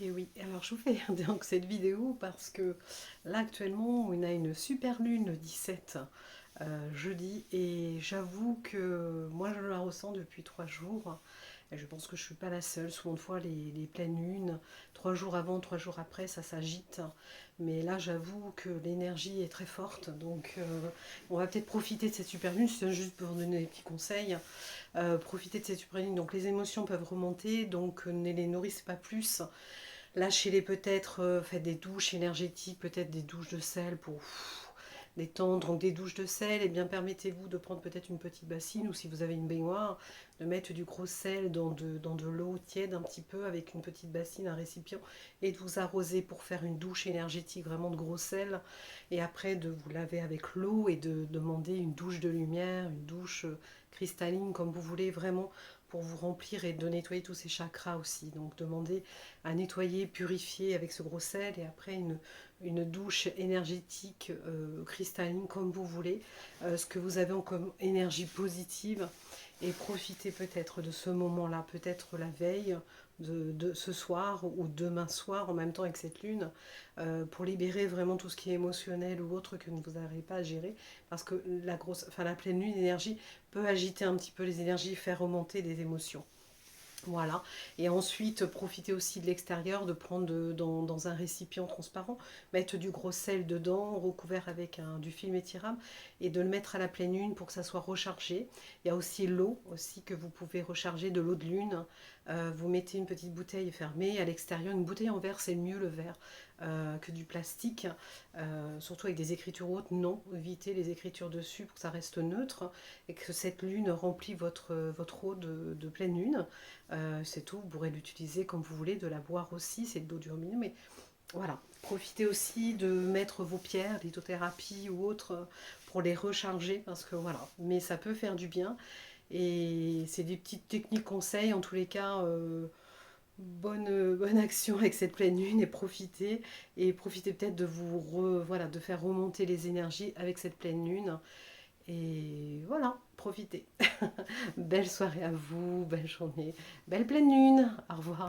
Et oui, alors je vous fais donc cette vidéo parce que là actuellement on a une super lune le 17 jeudi et j'avoue que moi je la ressens depuis 3 jours et je pense que je suis pas la seule. Souvent de fois les pleines lunes, 3 jours avant, 3 jours après ça s'agite. Mais là j'avoue que l'énergie est très forte donc on va peut-être profiter de cette super lune, c'est juste pour vous donner des petits conseils. Profiter de cette super lune, donc les émotions peuvent remonter donc ne les nourrissez pas plus. Lâchez-les peut-être, faites des douches énergétiques, peut-être des douches de sel pour détendre. Donc des douches de sel, et bien permettez-vous de prendre peut-être une petite bassine ou si vous avez une baignoire, de mettre du gros sel dans de l'eau tiède un petit peu avec une petite bassine, un récipient et de vous arroser pour faire une douche énergétique vraiment de gros sel. Et après de vous laver avec l'eau et de demander une douche de lumière, une douche cristalline comme vous voulez vraiment pour vous remplir et de nettoyer tous ces chakras aussi. Donc demandez à nettoyer, purifier avec ce gros sel et après une douche énergétique cristalline comme vous voulez, ce que vous avez en comme énergie positive et profitez peut-être de ce moment-là, peut-être la veille de ce soir ou demain soir en même temps avec cette lune pour libérer vraiment tout ce qui est émotionnel ou autre que vous n'arrivez pas à gérer parce que la pleine lune énergie peut agiter un petit peu les énergies, faire remonter des émotions. Voilà. Et ensuite, profitez aussi de l'extérieur, de prendre dans un récipient transparent, mettre du gros sel dedans, recouvert avec du film étirable, et de le mettre à la pleine lune pour que ça soit rechargé. Il y a aussi l'eau aussi que vous pouvez recharger, de l'eau de lune. Vous mettez une petite bouteille fermée à l'extérieur. Une bouteille en verre, c'est mieux le verre que du plastique. Surtout avec des écritures hautes, non. Évitez les écritures dessus pour que ça reste neutre et que cette lune remplit votre eau de pleine lune. C'est tout, vous pourrez l'utiliser comme vous voulez, de la boire aussi, c'est de l'eau du robinet, mais voilà. Profitez aussi de mettre vos pierres, lithothérapie ou autres, pour les recharger, parce que voilà, mais ça peut faire du bien, et c'est des petites techniques conseils, en tous les cas, bonne action avec cette pleine lune, et profitez peut-être de voilà, de faire remonter les énergies avec cette pleine lune, et voilà, profitez. Belle soirée à vous, belle journée, belle pleine lune, au revoir.